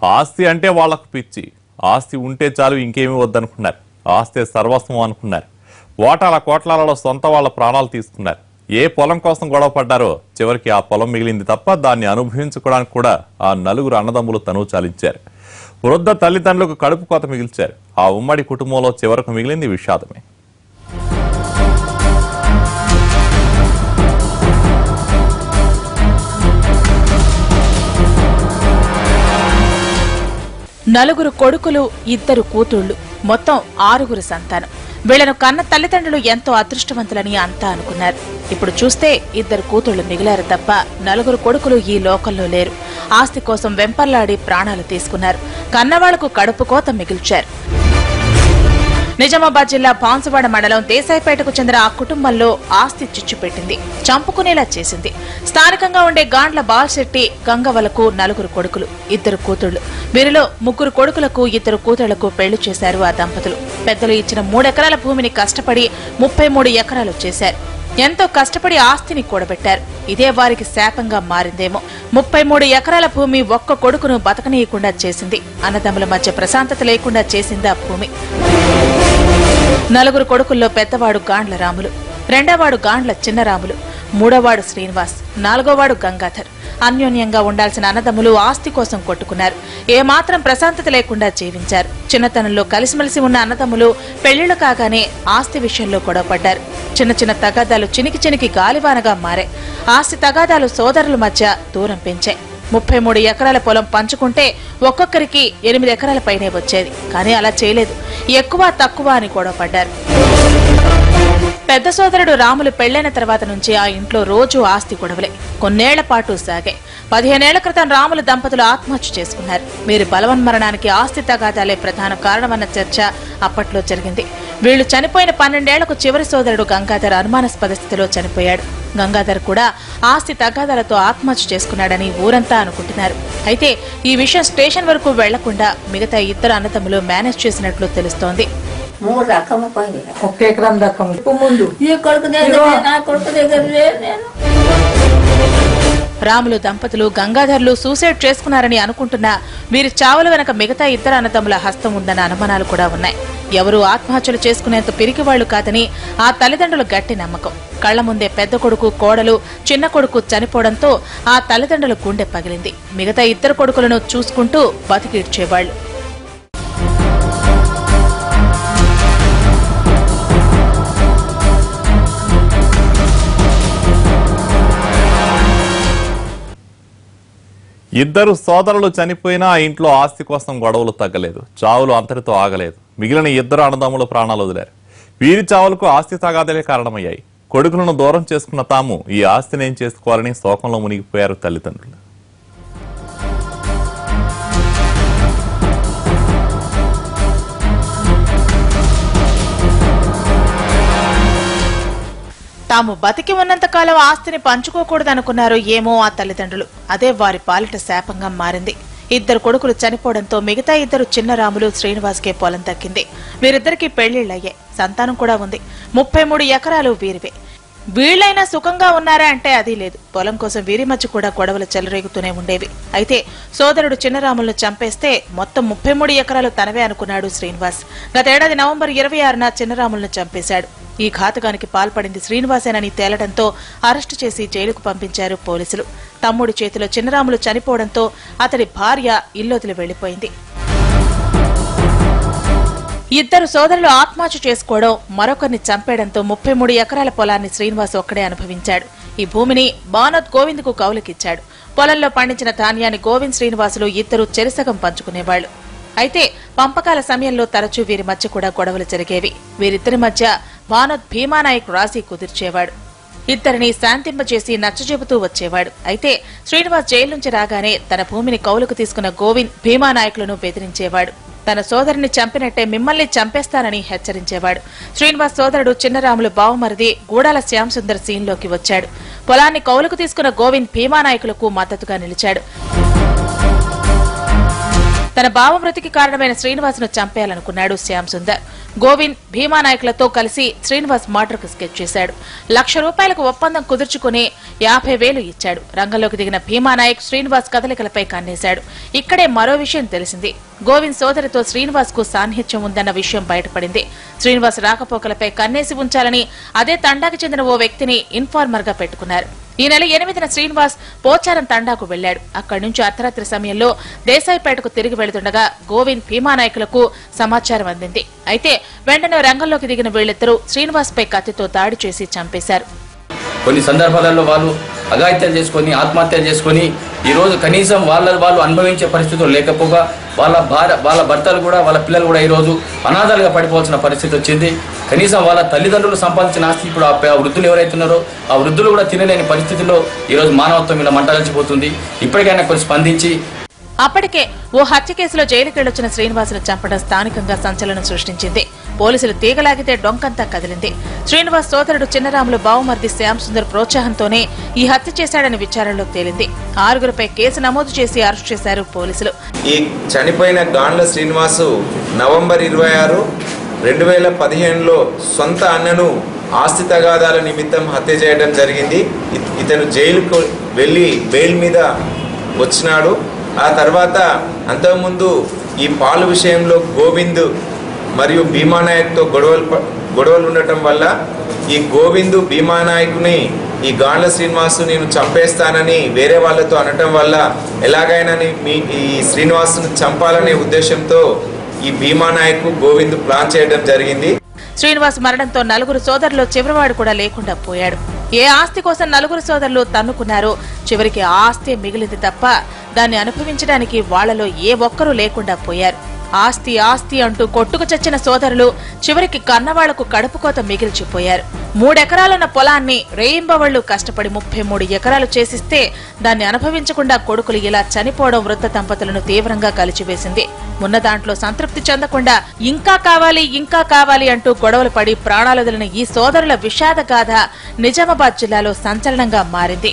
ఆస్తి అంటే వాళ్లకు పిచ్చి. ఆస్తి ఉంటే చాలు, ఇంకేమీ వద్దనుకున్నారు. ఆస్తే సర్వస్వం అనుకున్నారు. ఓటాల కోట్లాలలో సొంత వాళ్ళ ప్రాణాలు తీసుకున్నారు. ఏ పొలం కోసం గొడవ పడ్డారో చివరికి ఆ పొలం మిగిలింది తప్ప దాన్ని అనుభవించుకోవడానికి కూడా ఆ నలుగురు అన్నదమ్ములు తనువు చాలించారు. వృద్ధ తల్లిదండ్రులకు కడుపు కోత మిగిల్చారు. ఆ ఉమ్మడి కుటుంబంలో చివరకు మిగిలింది విషాదమే. నలుగురు కొడుకులు, 2 కూతుళ్లు, మొత్తం 6 సంతానం. వీళ్లను కన్న తల్లిదండ్రులు ఎంతో అదృష్టవంతులని అంతా అనుకున్నారు. ఇప్పుడు చూస్తే 2 కూతుళ్లు మిగిలారు తప్ప 4 కొడుకులు ఈ లోకంలో లేరు. ఆస్తి కోసం వెంపర్లాడి ప్రాణాలు తీసుకున్నారు. కన్నవాళ్లకు కడుపు కోత మిగిల్చారు. నిజామాబాద్ జిల్లా బాన్సువాడ మండలం దేశాయిపేటకు చెందిన ఆ కుటుంబంలో ఆస్తి చిచ్చుపెట్టింది, చంపుకునేలా చేసింది. స్థానికంగా ఉండే గాండ్ల బాల్శెట్టి గంగవలకు 4 కొడుకులు, 2 కూతుళ్లు. వీరిలో 3 కొడుకులకు 2 కూతుళ్లకు పెళ్లి చేశారు ఆ దంపతులు. పెద్దలు ఇచ్చిన 3 ఎకరాల భూమిని కష్టపడి 33 ఎకరాలు చేశారు. ఎంతో కష్టపడి ఆస్తిని కూడబెట్టారు. ఇదే వారికి శాపంగా మారిందేమో. 33 ఎకరాల భూమి ఒక్క కొడుకును బతకనీయకుండా చేసింది. అన్నదమ్ముల మధ్య ప్రశాంతత లేకుండా చేసింది ఆ భూమి. 4 కొడుకుల్లో పెద్దవాడు గాండ్ల రాములు, రెండోవాడు గాండ్ల చిన్నరాములు, మూడోవాడు శ్రీనివాస్, 4గోవాడు గంగాధర్. అన్యోన్యంగా ఉండాల్సిన అన్నదమ్ములు ఆస్తి కోసం కొట్టుకున్నారు. ఏమాత్రం ప్రశాంతత లేకుండా జీవించారు. చిన్నతనంలో కలిసిమెలిసి ఉన్న అన్నదమ్ములు పెళ్లిళ్లు కాగానే ఆస్తి విషయంలో గొడవపడ్డారు. చిన్న చిన్న తగాదాలు చినికి చినికి గాలివానగా మారాయి. ఆస్తి తగాదాలు సోదరుల మధ్య దూరం పెంచాయి. 33 ఎకరాల పొలం పంచుకుంటే ఒక్కొక్కరికి 8 ఎకరాల పైనే వచ్చేది. కానీ అలా చేయలేదు. ఎక్కువ తక్కువ అని గొడవపడ్డారు. పెద్ద సోదరుడు రాములు పెళ్లైన తర్వాత నుంచి ఆ ఇంట్లో రోజు ఆస్తి గొడవలే కొన్నేళ్ల పాటు సాగాయి. 15 ఏళ్ల క్రితం రాములు దంపతులు ఆత్మహత్య చేసుకున్నారు. వీరి బలవన్మరణానికి ఆస్తి తగాదాలే ప్రధాన కారణమన్న చర్చ అప్పట్లో జరిగింది. వీళ్లు చనిపోయిన 12 ఏళ్లకు చివరి సోదరుడు గంగాధర్ అనుమానాస్పద స్థితిలో చనిపోయాడు. గంగాధర్ కూడా ఆస్తి తగాదాలతో ఆత్మహత్య చేసుకున్నాడని ఊరంతా అనుకుంటున్నారు. అయితే ఈ విషయం స్టేషన్ వరకు వెళ్లకుండా మిగతా 2 అన్నదమ్ములు మేనేజ్ చేసినట్లు తెలుస్తోంది. 3 రకము పోయింది. 1 ఎకరం దాకా ముందు ఈ కొడుకు దగ్గర నా కొడుకు దగ్గర నేను. రాములు దంపతులు గంగాధర్లు సూసైడ్ చేసుకున్నారని అనుకుంటున్నా వీరి చావుల వెనక మిగతా 2 అన్నదమ్ముల హస్తం ఉందన్న అనుమానాలు కూడా ఉన్నాయి. ఎవరూ ఆత్మహత్యలు చేసుకునేంత పిరికివాళ్లు కాదని ఆ తల్లిదండ్రులు గట్టి నమ్మకం. కళ్ల ముందే పెద్ద కొడుకు, కోడలు, చిన్న కొడుకు చనిపోవడంతో ఆ తల్లిదండ్రుల గుండె పగిలింది. మిగతా 2 కొడుకులను చూసుకుంటూ బతికిడ్చేవాళ్లు. ఇద్దరు సోదరులు చనిపోయినా ఆ ఇంట్లో ఆస్తి కోసం గొడవలు తగ్గలేదు. చావులు అంతటితో ఆగలేదు. మిగిలిన 2 అన్నదమ్ముల ప్రాణాలు వదిలారు. వీరి చావులకు ఆస్తి తగాదాలే కారణమయ్యాయి. కొడుకులను దూరం చేసుకున్న తాము ఈ ఆస్తిని ఏం చేసుకోవాలని శోకంలో మునిగిపోయారు తల్లిదండ్రులు. తాము బతికి ఉన్నంతకాలం ఆస్తిని పంచుకోకూడదనుకున్నారు ఏమో ఆ తల్లిదండ్రులు. అదే వారి పాలిట శాపంగా మారింది. 2 కొడుకులు చనిపోవడంతో మిగతా 2 చిన్న రాములు, శ్రీనివాస్కే పొలం దక్కింది. వీరిద్దరికీ పెళ్లిళ్లయ్యాయి. సంతానం కూడా ఉంది. 33 ఎకరాలు వీరివే. వీళ్లైనా సుఖంగా ఉన్నారా అంటే అది లేదు. పొలం కోసం వీరి మధ్య కూడా గొడవలు చెలరేగుతూనే ఉండేవి. అయితే సోదరుడు చిన్నరాములను చంపేస్తే మొత్తం 33 ఎకరాలు తనవే అనుకున్నాడు శ్రీనివాస్. గతేడాది నవంబర్ 26న చిన్నరాములను చంపేశాడు. ఈ ఘాతకానికి పాల్పడింది శ్రీనివాసేనని తేలడంతో అరెస్టు చేసి జైలుకు పంపించారు పోలీసులు. తమ్ముడి చేతిలో చిన్నరాములు చనిపోవడంతో అతడి భార్య ఇల్లొదిలి వెళ్లిపోయింది. 2 సోదరులు ఆత్మహత్య చేసుకోవడం, మరొకరిని చంపేయడంతో 33 ఎకరాల పొలాన్ని శ్రీనివాస్ ఒక్కడే అనుభవించాడు. ఈ భూమిని బానోత్ గోవింద్ కు కౌలుకిచ్చాడు. పొలంలో పండించిన ధాన్యాన్ని గోవింద్, శ్రీనివాసులు 2 చెరిసగం పంచుకునేవాళ్లు. అయితే పంపకాల సమయంలో తరచూ వీరి మధ్య కూడా గొడవలు జరిగేవి. వీరిద్దరి మధ్య బానోత్ భీమానాయక్ రాజీ కుదిర్చేవాడు. 2ని శాంతింపజేసి నచ్చజెబుతూ వచ్చేవాడు. అయితే శ్రీనివాస్ జైలు నుంచి రాగానే తన భూమిని కౌలుకు తీసుకున్న గోవింద్ భీమానాయకులను బెదిరించేవాడు. తన సోదరుని చంపినట్టే మిమ్మల్ని చంపేస్తానని హెచ్చరించేవాడు. శ్రీనివాస్ సోదరుడు చిన్నరాములు బావమరిది గూడాల శ్యామ్ సుందర్ సీన్లోకి వచ్చాడు. పొలాన్ని కౌలుకు తీసుకున్న గోవింద్ భీమానాయకులకు మద్దతుగా నిలిచాడు. తన బావ మృతికి కారణమైన శ్రీనివాస్ను చంపేయాలనుకున్నాడు శ్యామ్ సుందర్. గోవింద్ భీమానాయకులతో కలిసి శ్రీనివాస్ మర్డర్కు స్కెచ్ చేశాడు. ₹1,00,000 ఒప్పందం కుదుర్చుకుని 50,000 ఇచ్చాడు. రంగంలోకి దిగిన భీమానాయక్ శ్రీనివాస్ కదలికలపై కన్నేశాడు. ఇక్కడే మరో విషయం తెలిసింది. గోవింద్ సోదరితో శ్రీనివాస్ కు సాన్నిహిత్యం ఉందన్న విషయం బయటపడింది. శ్రీనివాస్ రాకపోకలపై కన్నేసి ఉంచాలని అదే తండాకు చెందిన ఓ వ్యక్తిని ఇన్ఫార్మర్ గా పెట్టుకున్నారు. ఈ నెల 8న శ్రీనివాస్ పోచారం తండాకు వెళ్లాడు. అక్కడి నుంచి అర్ధరాత్రి సమయంలో దేశాయిపేటకు తిరిగి వెళుతుండగా గోవింద్ భీమానాయకులకు సమాచారం అందింది. అయితే వెంటనే రంగంలోకి దిగిన వీళ్ళిద్దరూ శ్రీనివాస్ పై కత్తితో దాడి చేసి చంపేశారు. కొన్ని సందర్భాలలో వాళ్ళు అఘాయిత్యాలు చేసుకొని ఆత్మహత్యలు చేసుకొని ఈ రోజు కనీసం వాళ్ళు అనుభవించే పరిస్థితులు లేకపోగా వాళ్ళ భర్తలు కూడా వాళ్ళ పిల్లలు కూడా ఈ రోజు అనాథాలుగా పడిపోవాల్సిన పరిస్థితి వచ్చింది. కనీసం వాళ్ళ తల్లిదండ్రులు సంపాదించిన ఆస్తి ఇప్పుడు ఆ వృద్ధులు ఎవరైతున్నారో ఆ వృద్ధులు కూడా తినలేని పరిస్థితిలో ఈ రోజు మానవత్వం ఇలా మంటలించిపోతుంది. ఇప్పటికైనా కొంచెం స్పందించి అప్పటికే ఓ హత్య కేసులో జైలుకెళ్లొచ్చిన శ్రీనివాసును చంపడం స్థానికంగా సంచలనం సృష్టించింది. పోలీసులు తీగలాగితే డొంకంతా కదిలింది. శ్రీనివాస్ సోదరుడు చిన్నరాములు బావుమర్ది శ్యామ్ సుందర్ ప్రోత్సాహంతోనే ఈ హత్య చేశాడని విచారణలో తేలింది. 6గురిపై కేసు నమోదు చేసి అరెస్ట్ చేశారు పోలీసులు. ఈ చనిపోయిన గాండ్ల శ్రీనివాసు నవంబర్ 26, 2015లో సొంత అన్నను ఆస్తి తగాదాల నిమిత్తం హత్య చేయడం జరిగింది. ఇతను జైలుకు వెళ్లి బెయిల్ మీద వచ్చినాడు. ఆ తర్వాత అంతకుముందు ఈ పాలు విషయంలో గోవింద్ మరియు భీమానాయక్తో గొడవలు ఉండటం వల్ల ఈ గోవింద్ భీమానాయకుని ఈ గాండ్ల శ్రీనివాసు నేను చంపేస్తానని వేరే వాళ్ళతో అనటం వల్ల ఎలాగైనా ఈ శ్రీనివాసును చంపాలనే ఉద్దేశంతో ఈ భీమానాయక్ గోవింద్ ప్లాన్ చేయడం జరిగింది. శ్రీనివాస్ మరణంతో 4 సోదరులు చివరివాడు కూడా లేకుండా పోయాడు. ఏ ఆస్తి కోసం 4 సోదరులు తన్నుకున్నారో చివరికి ఆస్తి మిగిలింది తప్ప దాన్ని అనుభవించడానికి వాళ్లలో ఏ ఒక్కరూ లేకుండా పోయారు. ఆస్తి ఆస్తి అంటూ కొట్టుకు చచ్చిన సోదరులు చివరికి కన్నవాళ్లకు కడుపుకోత మిగిల్చిపోయారు. 3 ఎకరాలున్న పొలాన్ని రేయింబవళ్లు కష్టపడి 33 ఎకరాలు చేసిస్తే దాన్ని అనుభవించకుండా కొడుకులు ఇలా చనిపోవడం వృద్ధ దంపతులను తీవ్రంగా కలిచివేసింది. ఉన్న దాంట్లో సంతృప్తి చెందకుండా ఇంకా కావాలి అంటూ గొడవలు పడి ప్రాణాలు వదిలిన ఈ సోదరుల విషాద గాథ నిజామాబాద్ జిల్లాలో సంచలనంగా మారింది.